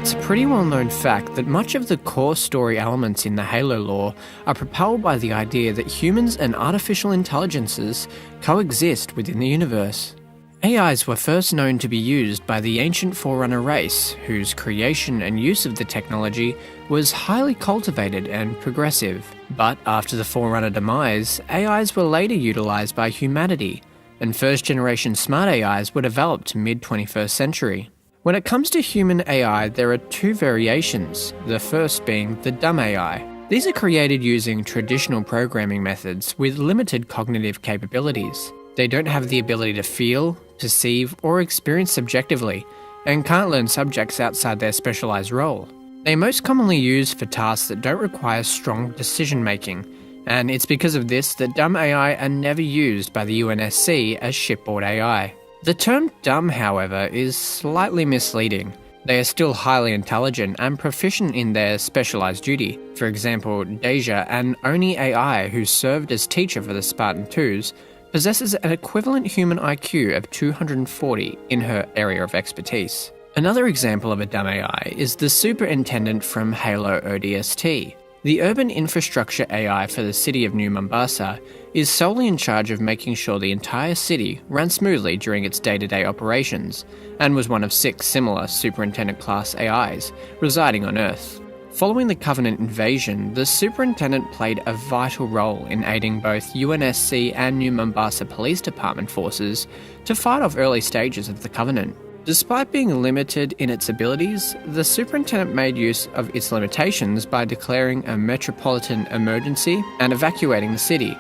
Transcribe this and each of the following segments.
It's a pretty well-known fact that much of the core story elements in the Halo lore are propelled by the idea that humans and artificial intelligences coexist within the universe. AIs were first known to be used by the ancient Forerunner race, whose creation and use of the technology was highly cultivated and progressive. But after the Forerunner demise, AIs were later utilized by humanity, and first-generation smart AIs were developed mid-21st century. When it comes to human AI, there are two variations, the first being the dumb AI. These are created using traditional programming methods with limited cognitive capabilities. They don't have the ability to feel, perceive, or experience subjectively, and can't learn subjects outside their specialized role. They are most commonly used for tasks that don't require strong decision-making, and it's because of this that dumb AI are never used by the UNSC as shipboard AI. The term dumb, however, is slightly misleading. They are still highly intelligent and proficient in their specialized duty. For example, Deja, an Oni AI who served as teacher for the Spartan 2s, possesses an equivalent human IQ of 240 in her area of expertise. Another example of a dumb AI is the Superintendent from Halo ODST. The urban infrastructure AI for the city of New Mombasa is solely in charge of making sure the entire city ran smoothly during its day-to-day operations, and was one of 6 similar Superintendent-class AIs residing on Earth. Following the Covenant invasion, the Superintendent played a vital role in aiding both UNSC and New Mombasa Police Department forces to fight off early stages of the Covenant. Despite being limited in its abilities, the Superintendent made use of its limitations by declaring a metropolitan emergency and evacuating the city,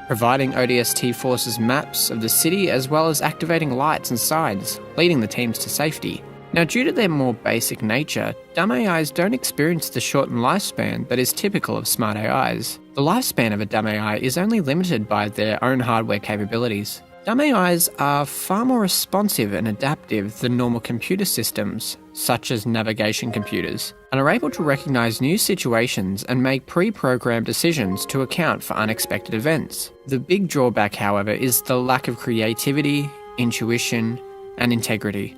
providing ODST forces maps of the city as well as activating lights and signs, leading the teams to safety. Now, due to their more basic nature, dumb AIs don't experience the shortened lifespan that is typical of smart AIs. The lifespan of a dumb AI is only limited by their own hardware capabilities. Dumb AIs are far more responsive and adaptive than normal computer systems, such as navigation computers, and are able to recognize new situations and make pre-programmed decisions to account for unexpected events. The big drawback, however, is the lack of creativity, intuition, and integrity,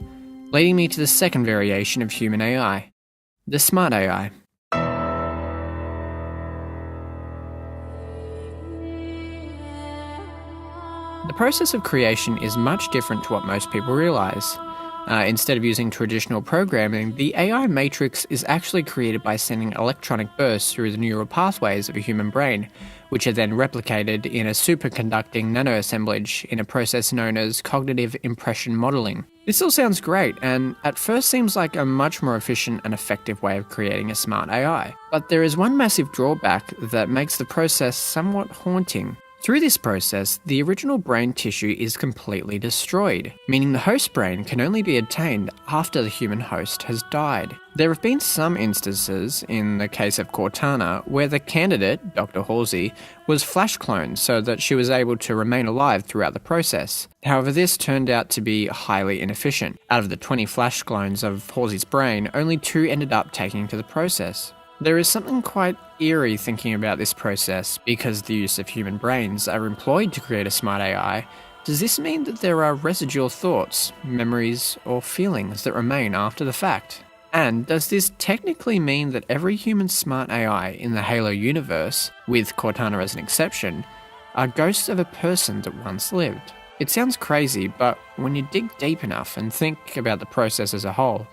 leading me to the second variation of human AI, the smart AI. The process of creation is much different to what most people realise. Instead of using traditional programming, the AI matrix is actually created by sending electronic bursts through the neural pathways of a human brain, which are then replicated in a superconducting nanoassemblage in a process known as cognitive impression modelling. This all sounds great, and at first seems like a much more efficient and effective way of creating a smart AI. But there is one massive drawback that makes the process somewhat haunting. Through this process, the original brain tissue is completely destroyed, meaning the host brain can only be obtained after the human host has died. There have been some instances, in the case of Cortana, where the candidate, Dr. Halsey, was flash cloned so that she was able to remain alive throughout the process. However, this turned out to be highly inefficient. Out of the 20 flash clones of Halsey's brain, only 2 ended up taking to the process. There is something quite eerie thinking about this process. Because the use of human brains are employed to create a smart AI, does this mean that there are residual thoughts, memories, or feelings that remain after the fact? And does this technically mean that every human smart AI in the Halo universe, with Cortana as an exception, are ghosts of a person that once lived? It sounds crazy, but when you dig deep enough and think about the process as a whole,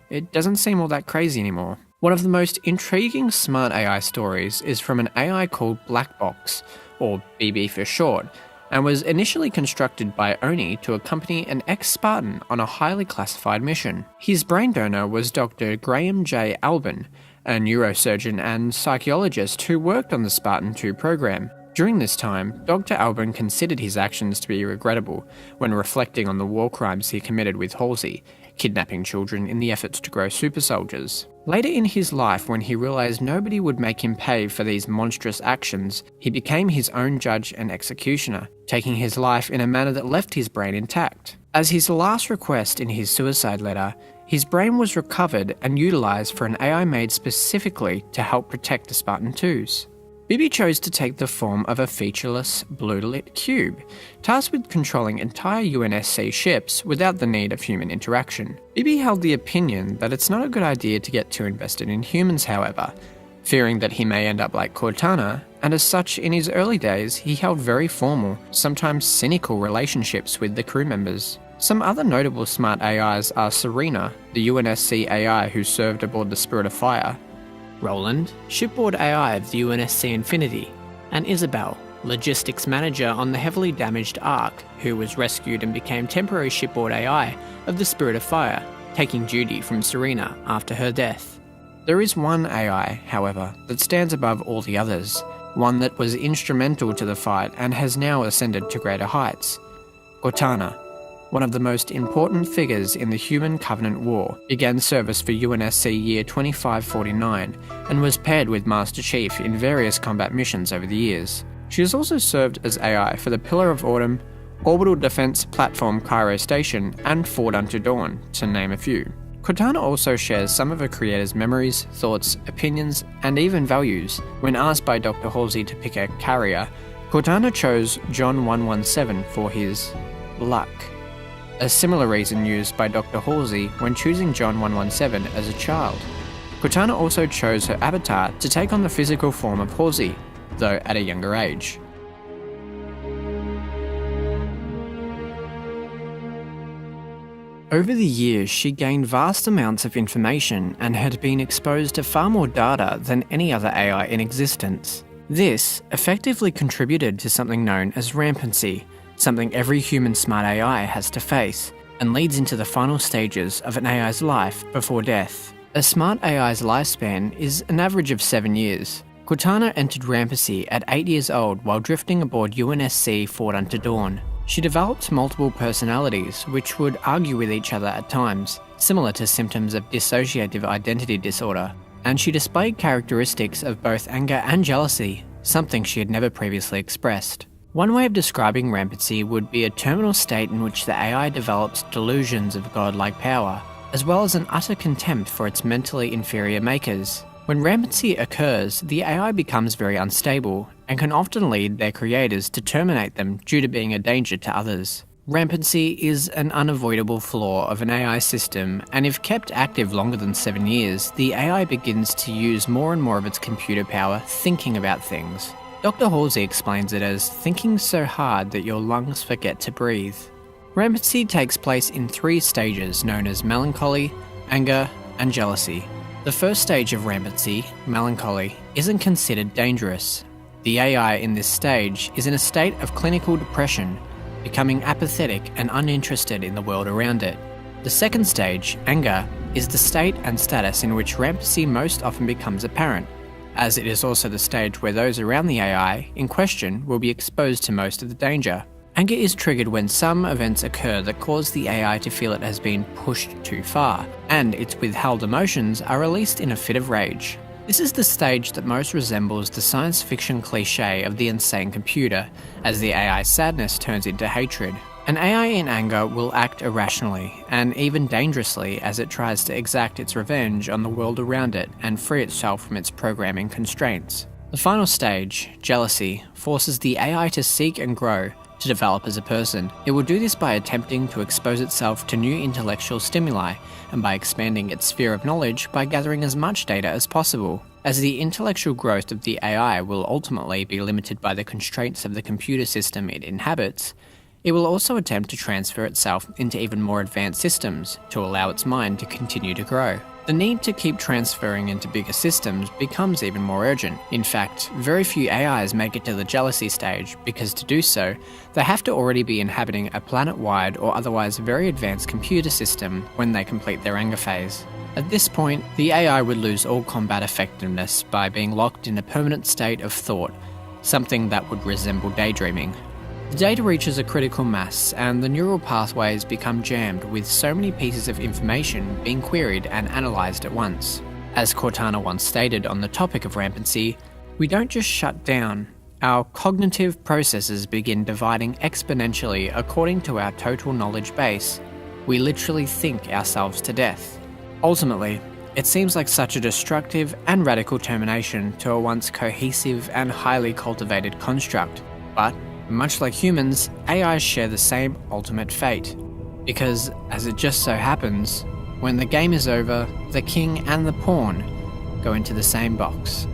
it doesn't seem all that crazy anymore. One of the most intriguing smart AI stories is from an AI called Black Box, or BB for short, and was initially constructed by Oni to accompany an ex-Spartan on a highly classified mission. His brain donor was Dr. Graham J. Albin, a neurosurgeon and psychologist who worked on the Spartan 2 program. During this time, Dr. Albin considered his actions to be regrettable when reflecting on the war crimes he committed with Halsey, kidnapping children in the efforts to grow super soldiers. Later in his life, when he realised nobody would make him pay for these monstrous actions, he became his own judge and executioner, taking his life in a manner that left his brain intact. As his last request in his suicide letter, his brain was recovered and utilised for an AI made specifically to help protect the Spartan 2s. Bibi chose to take the form of a featureless, blue-lit cube, tasked with controlling entire UNSC ships without the need of human interaction. Bibi held the opinion that it's not a good idea to get too invested in humans, however, fearing that he may end up like Cortana, and as such, in his early days, he held very formal, sometimes cynical relationships with the crew members. Some other notable smart AIs are Serena, the UNSC AI who served aboard the Spirit of Fire, Roland, shipboard AI of the UNSC Infinity, and Isabel, logistics manager on the heavily damaged Ark, who was rescued and became temporary shipboard AI of the Spirit of Fire, taking duty from Serena after her death. There is one AI, however, that stands above all the others, one that was instrumental to the fight and has now ascended to greater heights. Cortana, one of the most important figures in the Human Covenant War, began service for UNSC year 2549 and was paired with Master Chief in various combat missions over the years. She has also served as AI for the Pillar of Autumn, Orbital Defense Platform Cairo Station, and Forward Unto Dawn, to name a few. Cortana also shares some of her creator's memories, thoughts, opinions, and even values. When asked by Dr. Halsey to pick a carrier, Cortana chose John 117 for his luck. A similar reason used by Dr. Halsey when choosing John 117 as a child. Cortana also chose her avatar to take on the physical form of Halsey, though at a younger age. Over the years, she gained vast amounts of information and had been exposed to far more data than any other AI in existence. This effectively contributed to something known as rampancy, something every human smart AI has to face, and leads into the final stages of an AI's life before death. A smart AI's lifespan is an average of 7 years. Cortana entered rampancy at 8 years old while drifting aboard UNSC Forward Unto Dawn. She developed multiple personalities which would argue with each other at times, similar to symptoms of dissociative identity disorder, and she displayed characteristics of both anger and jealousy, something she had never previously expressed. One way of describing rampancy would be a terminal state in which the AI develops delusions of godlike power, as well as an utter contempt for its mentally inferior makers. When rampancy occurs, the AI becomes very unstable and can often lead their creators to terminate them due to being a danger to others. Rampancy is an unavoidable flaw of an AI system, and if kept active longer than 7 years, the AI begins to use more and more of its computer power thinking about things. Dr. Halsey explains it as thinking so hard that your lungs forget to breathe. Rampancy takes place in 3 stages known as melancholy, anger, and jealousy. The first stage of rampancy, melancholy, isn't considered dangerous. The AI in this stage is in a state of clinical depression, becoming apathetic and uninterested in the world around it. The second stage, anger, is the state and status in which rampancy most often becomes apparent, as it is also the stage where those around the AI in question will be exposed to most of the danger. Anger is triggered when some events occur that cause the AI to feel it has been pushed too far, and its withheld emotions are released in a fit of rage. This is the stage that most resembles the science fiction cliché of the insane computer, as the AI's sadness turns into hatred. An AI in anger will act irrationally, and even dangerously, as it tries to exact its revenge on the world around it and free itself from its programming constraints. The final stage, jealousy, forces the AI to seek and grow, to develop as a person. It will do this by attempting to expose itself to new intellectual stimuli, and by expanding its sphere of knowledge by gathering as much data as possible. As the intellectual growth of the AI will ultimately be limited by the constraints of the computer system it inhabits, it will also attempt to transfer itself into even more advanced systems to allow its mind to continue to grow. The need to keep transferring into bigger systems becomes even more urgent. In fact, very few AIs make it to the jealousy stage because to do so, they have to already be inhabiting a planet-wide or otherwise very advanced computer system when they complete their anger phase. At this point, the AI would lose all combat effectiveness by being locked in a permanent state of thought, something that would resemble daydreaming. The data reaches a critical mass, and the neural pathways become jammed with so many pieces of information being queried and analysed at once. As Cortana once stated on the topic of rampancy, we don't just shut down, our cognitive processes begin dividing exponentially according to our total knowledge base. We literally think ourselves to death. Ultimately, It seems like such a destructive and radical termination to a once cohesive and highly cultivated construct, but much like humans, AIs share the same ultimate fate. Because, as it just so happens, when the game is over, the king and the pawn go into the same box.